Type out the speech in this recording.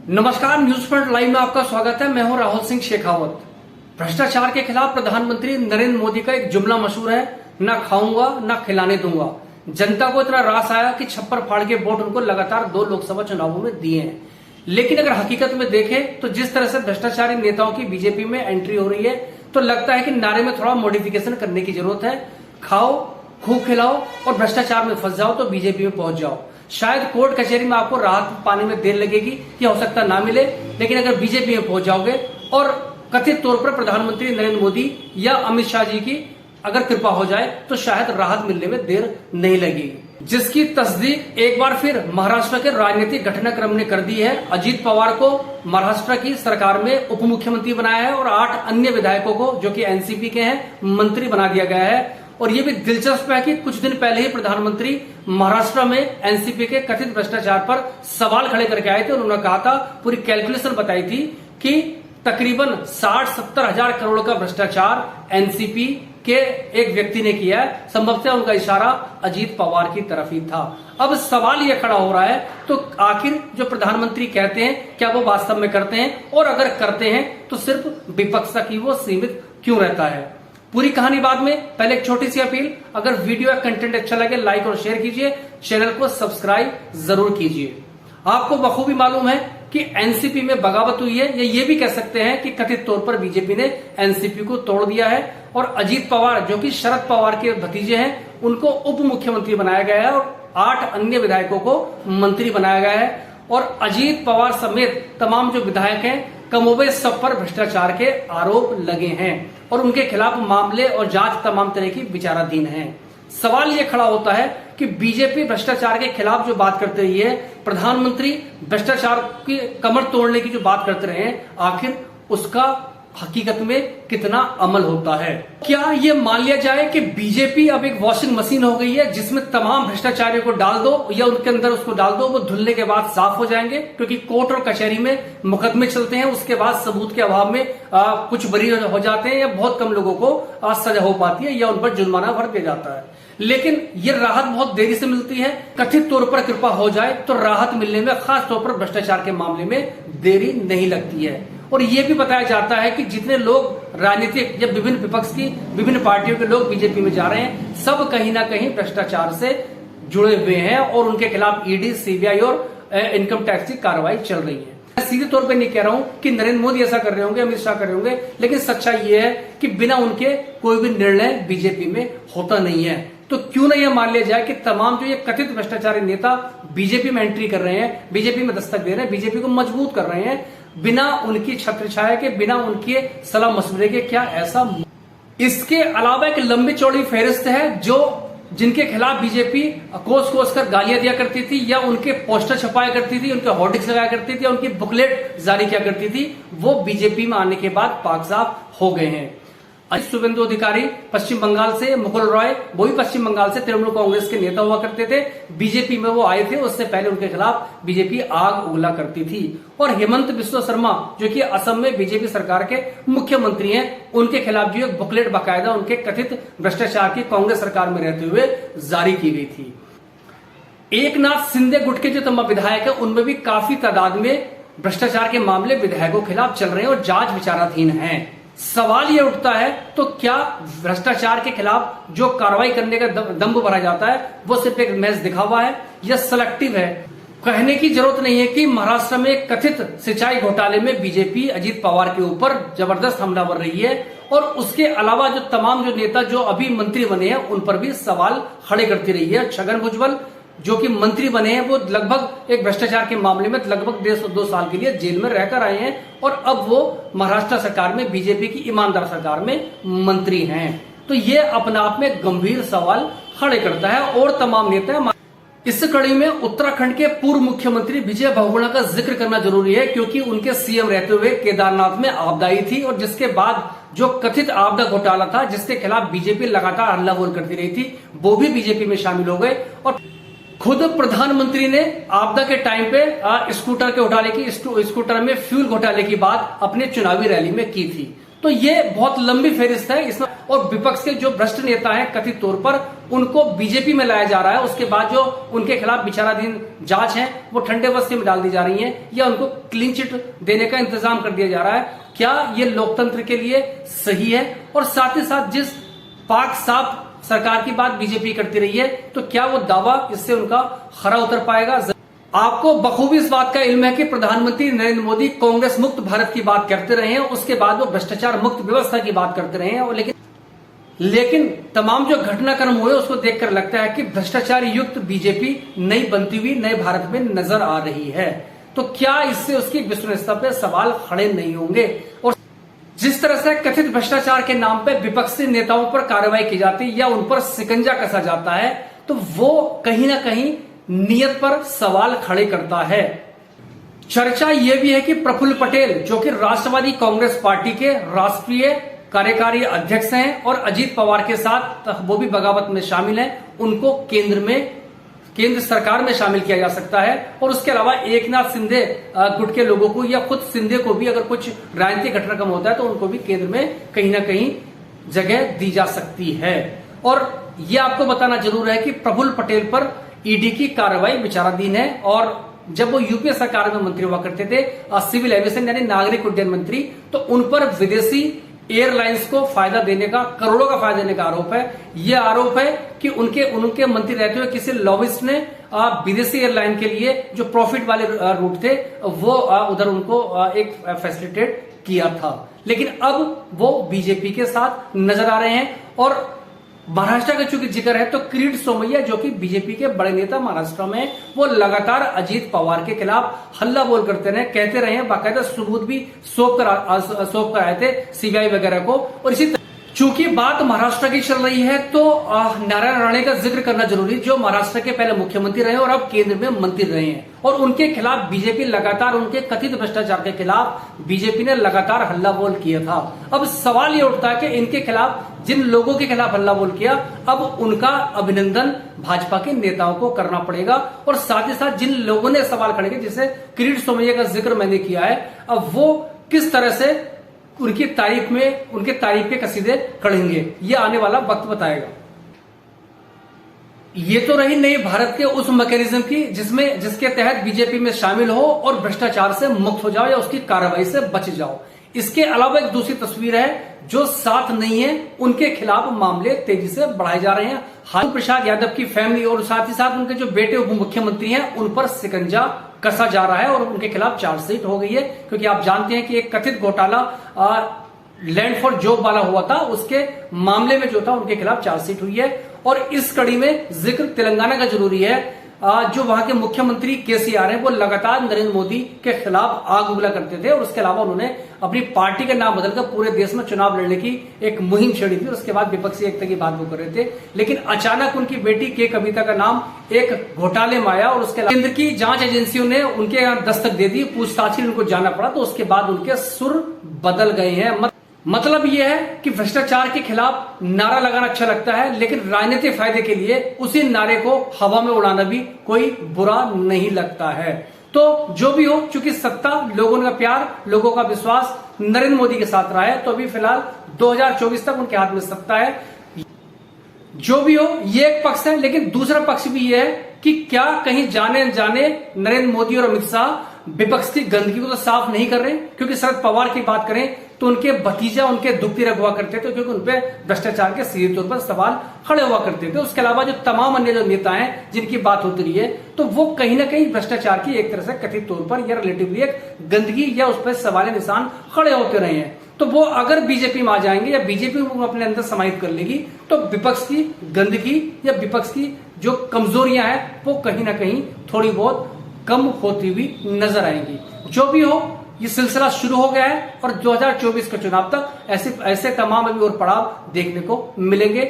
नमस्कार, news front live में आपका स्वागत है। मैं हूं राहुल सिंह शेखावत। भ्रष्टाचार के खिलाफ प्रधानमंत्री नरेंद्र मोदी का एक जुमला मशहूर है, ना खाऊंगा ना खिलाने दूंगा। जनता को इतना रास आया कि छप्पर फाड़ के वोट उनको लगातार 2 लोकसभा चुनावों में दिए हैं। लेकिन अगर हकीकत में देखें तो जिस तरह से भ्रष्टाचारी नेताओं की बीजेपी में एंट्री हो रही है तो लगता है कि नारे में थोड़ा मॉडिफिकेशन करने की जरूरत है। खाओ, खूब खिलाओ और भ्रष्टाचार में फंस जाओ तो बीजेपी में पहुंच जाओ। शायद कोर्ट कचहरी में आपको राहत पाने में देर लगेगी या हो सकता ना मिले, लेकिन अगर बीजेपी में पहुंच जाओगे और कथित तौर पर प्रधानमंत्री नरेंद्र मोदी या अमित शाह जी की अगर कृपा हो जाए तो शायद राहत मिलने में देर नहीं लगेगी। जिसकी तस्दीक एक बार फिर महाराष्ट्र के राजनीतिक घटनाक्रम ने कर दी है। अजीत पवार को महाराष्ट्र की सरकार में उप मुख्यमंत्री बनाया है और 8 अन्य विधायकों को, जो कि एनसीपी के हैं, मंत्री बना दिया गया है। और ये भी दिलचस्प है कि कुछ दिन पहले ही प्रधानमंत्री महाराष्ट्र में एनसीपी के कथित भ्रष्टाचार पर सवाल खड़े करके आए थे। उन्होंने कहा था, पूरी कैलकुलेशन बताई थी कि तकरीबन 60-70 हजार करोड़ का भ्रष्टाचार एनसीपी के एक व्यक्ति ने किया है। संभवतः उनका इशारा अजीत पवार की तरफ ही था। अब सवाल यह खड़ा हो रहा है, तो आखिर जो प्रधानमंत्री कहते हैं क्या वो वास्तव में करते हैं, और अगर करते हैं तो सिर्फ विपक्ष तक ही वो सीमित क्यों रहता है। पूरी कहानी बाद में, पहले एक छोटी सी अपील, अगर वीडियो या कंटेंट अच्छा लगे लाइक और शेयर कीजिए, चैनल को सब्सक्राइब जरूर कीजिए। आपको बखूबी मालूम है कि एनसीपी में बगावत हुई है, या ये भी कह सकते हैं कि कथित तौर पर बीजेपी ने एनसीपी को तोड़ दिया है और अजीत पवार, जो कि शरद पवार के भतीजे हैं, उनको उप मुख्यमंत्री बनाया गया है और 8 अन्य विधायकों को मंत्री बनाया गया है। और अजीत पवार समेत तमाम जो विधायक हैं, कमोबेश सब पर भ्रष्टाचार के आरोप लगे हैं और उनके खिलाफ मामले और जांच तमाम तरह की विचाराधीन है। सवाल यह खड़ा होता है कि बीजेपी भ्रष्टाचार के खिलाफ जो बात करते रही है, प्रधानमंत्री भ्रष्टाचार की कमर तोड़ने की जो बात करते रहे हैं, आखिर उसका हकीकत में कितना अमल होता है। क्या ये मान लिया जाए कि बीजेपी अब एक वॉशिंग मशीन हो गई है जिसमें तमाम भ्रष्टाचारियों को डाल दो या उनके अंदर उसको डाल दो, वो धुलने के बाद साफ हो जाएंगे, क्योंकि कोर्ट और कचहरी में मुकदमे चलते हैं, उसके बाद सबूत के अभाव में कुछ बरी हो जाते हैं या बहुत कम लोगों को सजा हो पाती है या उन पर जुर्माना भर दिया जाता है। लेकिन ये राहत बहुत देरी से मिलती है। कथित तौर पर कृपा हो जाए तो राहत मिलने में, खास तौर पर भ्रष्टाचार के मामले में, देरी नहीं लगती है। और ये भी बताया जाता है कि जितने लोग राजनीतिक या विभिन्न विपक्ष की विभिन्न पार्टियों के लोग बीजेपी में जा रहे हैं, सब कहीं ना कहीं भ्रष्टाचार से जुड़े हुए हैं और उनके खिलाफ ईडी, सीबीआई और इनकम टैक्स की कार्रवाई चल रही है। मैं सीधे तौर पे नहीं कह रहा हूं कि नरेंद्र मोदी ऐसा कर रहे होंगे, अमित शाह कर रहे होंगे, लेकिन सच्चाई ये है कि बिना उनके कोई भी निर्णय बीजेपी में होता नहीं है। तो क्यों ना यह मान लिया जाए कि तमाम जो ये कथित भ्रष्टाचारी नेता बीजेपी में एंट्री कर रहे हैं, बीजेपी में दस्तक दे रहे हैं, बीजेपी को मजबूत कर रहे हैं, बिना उनकी छत्र छाया के, बिना उनके सलाह मशवरे के, क्या ऐसा। इसके अलावा एक लंबी चौड़ी फहरिस्त है जो जिनके खिलाफ बीजेपी कोस कोस कर गालियां दिया करती थी या उनके पोस्टर छपाया करती थी, उनके होर्डिंग्स लगाया करती थी, उनकी बुकलेट जारी किया करती थी, वो बीजेपी में आने के बाद पाक साफ हो गए हैं। शुभेंदु अधिकारी पश्चिम बंगाल से, मुकुल रॉय वो भी पश्चिम बंगाल से तृणमूल कांग्रेस के नेता हुआ करते थे। बीजेपी में वो आए थे, उससे पहले उनके खिलाफ बीजेपी आग उगला करती थी। और हेमंत बिस्वा शर्मा, जो कि असम में बीजेपी सरकार के मुख्यमंत्री हैं, उनके खिलाफ जो एक बुकलेट बाकायदा उनके कथित भ्रष्टाचार की कांग्रेस सरकार में रहते हुए जारी की गई थी। एकनाथ शिंदे गुट के जो तमाम विधायक है, उनमें भी काफी तादाद में भ्रष्टाचार के मामले विधायकों के खिलाफ चल रहे हैं और जांच विचाराधीन है। सवाल यह उठता है, तो क्या भ्रष्टाचार के खिलाफ जो कार्रवाई करने का दम्भ भरा जाता है वो सिर्फ एक महज दिखावा है या सिलेक्टिव है। कहने की जरूरत नहीं है कि महाराष्ट्र में कथित सिंचाई घोटाले में बीजेपी अजीत पवार के ऊपर जबरदस्त हमलावर रही है और उसके अलावा जो तमाम जो नेता जो अभी मंत्री बने हैं उन पर भी सवाल खड़े करती रही है। छगन भुजबल जो कि मंत्री बने हैं, वो लगभग एक भ्रष्टाचार के मामले में लगभग 1.5-2 साल के लिए जेल में रहकर आए हैं और अब वो महाराष्ट्र सरकार में, बीजेपी की ईमानदार सरकार में मंत्री हैं। तो ये अपने आप में गंभीर सवाल खड़े करता है। और तमाम नेता, इस कड़ी में उत्तराखंड के पूर्व मुख्यमंत्री विजय बहुगुणा का जिक्र करना जरूरी है, क्योंकि उनके सीएम रहते हुए केदारनाथ में आपदा आई थी और जिसके बाद जो कथित आपदा घोटाला था, जिसके खिलाफ बीजेपी लगातार हल्ला बोल करती रही थी, वो भी बीजेपी में शामिल हो गए। और खुद प्रधानमंत्री ने आपदा के टाइम पे स्कूटर के घोटाले की, स्कूटर में फ्यूल घोटाले की बात अपने चुनावी रैली में की थी। तो ये बहुत लंबी फेरिस्त है इसमें। और विपक्ष के जो भ्रष्ट नेता हैं कथित तौर पर, उनको बीजेपी में लाया जा रहा है। उसके बाद जो उनके खिलाफ विचाराधीन जांच है वो ठंडे बस्ते में डाल दी जा रही है, या उनको क्लीन चिट देने का इंतजाम कर दिया जा रहा है। क्या ये लोकतंत्र के लिए सही है? और साथ ही साथ जिस पाक साफ सरकार की बात बीजेपी करती रही है, तो क्या वो दावा इससे उनका खरा उतर पाएगा? आपको बखूबी इस बात का इल्म है कि प्रधानमंत्री नरेंद्र मोदी कांग्रेस मुक्त भारत की बात करते रहे हैं, उसके बाद वो भ्रष्टाचार मुक्त व्यवस्था की बात करते रहे हैं। और लेकिन तमाम जो घटनाक्रम हुए उसको देखकर लगता है कि भ्रष्टाचार युक्त बीजेपी नई बनती हुई नए भारत में नजर आ रही है। तो क्या इससे उसकी विश्वसनीयता पे सवाल खड़े नहीं होंगे? और जिस तरह से कथित भ्रष्टाचार के नाम पे विपक्षी नेताओं पर कार्रवाई की जाती है या उन पर शिकंजा कसा जाता है, तो वो कहीं ना कहीं नियत पर सवाल खड़े करता है। चर्चा यह भी है कि प्रफुल्ल पटेल, जो कि राष्ट्रवादी कांग्रेस पार्टी के राष्ट्रीय कार्यकारी अध्यक्ष हैं और अजीत पवार के साथ वो भी बगावत में शामिल हैं, उनको केंद्र सरकार में शामिल किया जा सकता है। और उसके अलावा एकनाथ शिंदे गुट के लोगों को या खुद शिंदे को भी अगर कुछ राजनीतिक घटनाक्रम होता है तो उनको भी केंद्र में कहीं ना कहीं जगह दी जा सकती है। और यह आपको बताना जरूर है कि प्रफुल्ल पटेल पर ईडी की कार्रवाई विचाराधीन है। और जब वो यूपीए सरकार में मंत्री हुआ करते थे, सिविल एविएशन यानी नागरिक उड्डयन मंत्री, तो उन पर विदेशी एयरलाइंस को फायदा देने का, करोड़ों का फायदा देने का आरोप है। यह आरोप है कि उनके मंत्री रहते हुए किसी लॉबिस्ट ने विदेशी एयरलाइन के लिए जो प्रॉफिट वाले रूट थे वो उधर उनको एक फैसिलिटेट किया था। लेकिन अब वो बीजेपी के साथ नजर आ रहे हैं। और महाराष्ट्र का चूंकि जिक्र है तो किरीट सोमैया, जो कि बीजेपी के बड़े नेता महाराष्ट्र में, वो लगातार अजीत पवार के खिलाफ हल्ला बोल करते रहे, कहते रहे हैं, बाकायदा सबूत भी सौंप कर आए थे सीबीआई वगैरह को। और इसी चूंकि बात महाराष्ट्र की चल रही है तो नारायण राणे का जिक्र करना जरूरी, जो महाराष्ट्र के पहले मुख्यमंत्री रहे और अब केंद्र में मंत्री रहे हैं। और उनके खिलाफ बीजेपी लगातार, उनके कथित भ्रष्टाचार के खिलाफ बीजेपी ने लगातार हल्ला बोल किया था। अब सवाल ये उठता है कि इनके खिलाफ, जिन लोगों के खिलाफ हल्ला बोल किया, अब उनका अभिनंदन भाजपा के नेताओं को करना पड़ेगा। और साथ ही साथ जिन लोगों ने सवाल खड़े किए, जैसे किरीट सोमैया का जिक्र मैंने किया है, अब वो किस तरह से उनकी तारीफ के कसीदे करेंगे, ये आने वाला वक्त बताएगा। ये तो रही नई भारत के उस मैकेनिज्म की जिसके तहत बीजेपी में शामिल हो और भ्रष्टाचार से मुक्त हो जाओ या उसकी कार्रवाई से बच जाओ। इसके अलावा एक दूसरी तस्वीर है, जो साथ नहीं है उनके खिलाफ मामले तेजी से बढ़ाए जा रहे हैं। लालू प्रसाद यादव की फैमिली और साथ ही साथ उनके जो बेटे उप मुख्यमंत्री हैं, उन पर शिकंजा कसा जा रहा है और उनके खिलाफ चार्जशीट हो गई है। क्योंकि आप जानते हैं कि एक कथित घोटाला लैंड फॉर जॉब वाला हुआ था, उसके मामले में जो था उनके खिलाफ चार्जशीट हुई है। और इस कड़ी में जिक्र तेलंगाना का जरूरी है। जो वहां के मुख्यमंत्री केसीआर हैं, वो लगातार नरेंद्र मोदी के खिलाफ आग उगला करते थे और उसके अलावा उन्होंने अपनी पार्टी का नाम बदलकर पूरे देश में चुनाव लड़ने की एक मुहिम छेड़ी थी। उसके बाद विपक्षी एकता की बात वो कर रहे थे, लेकिन अचानक उनकी बेटी के कविता का नाम एक घोटाले में आया और उसके अलावा केंद्र की जांच एजेंसियों ने उनके यहाँ दस्तक दे दी, पूछताछ के लिए उनको जाना पड़ा, तो उसके बाद उनके सुर बदल गए हैं। मतलब यह है कि भ्रष्टाचार के खिलाफ नारा लगाना अच्छा लगता है, लेकिन राजनीतिक फायदे के लिए उसी नारे को हवा में उड़ाना भी कोई बुरा नहीं लगता है। तो जो भी हो, चूंकि सत्ता, लोगों का प्यार, लोगों का विश्वास नरेंद्र मोदी के साथ रहा है, तो अभी फिलहाल 2024 तक उनके हाथ में सत्ता है। जो भी हो, ये एक पक्ष है, लेकिन दूसरा पक्ष भी ये है कि क्या कहीं जाने अनजाने नरेंद्र मोदी और अमित शाह विपक्ष की गंदगी को तो साफ नहीं कर रहे? क्योंकि शरद पवार की बात करें तो उनके भतीजा उनके दुखती रखवा करते थे, क्योंकि उनपे भ्रष्टाचार के सीधे तौर पर सवाल खड़े हुआ करते थे। उसके अलावा जो तमाम अन्य जो नेता हैं जिनकी बात होती रही है, तो वो कहीं ना कहीं भ्रष्टाचार की एक तरह से कथित तौर पर या रिलेटिवली एक गंदगी या उस पर सवाल निशान खड़े होते रहे हैं। तो वो अगर बीजेपी में आ जाएंगे या बीजेपी को अपने अंदर समाहित कर लेगी, तो विपक्ष की गंदगी या विपक्ष की जो कमजोरियां हैं वो कहीं ना कहीं थोड़ी बहुत कम होती हुई नजर आएंगी। जो भी हो, ये सिलसिला शुरू हो गया है और 2024 के चुनाव तक ऐसे तमाम अभी और पड़ाव देखने को मिलेंगे।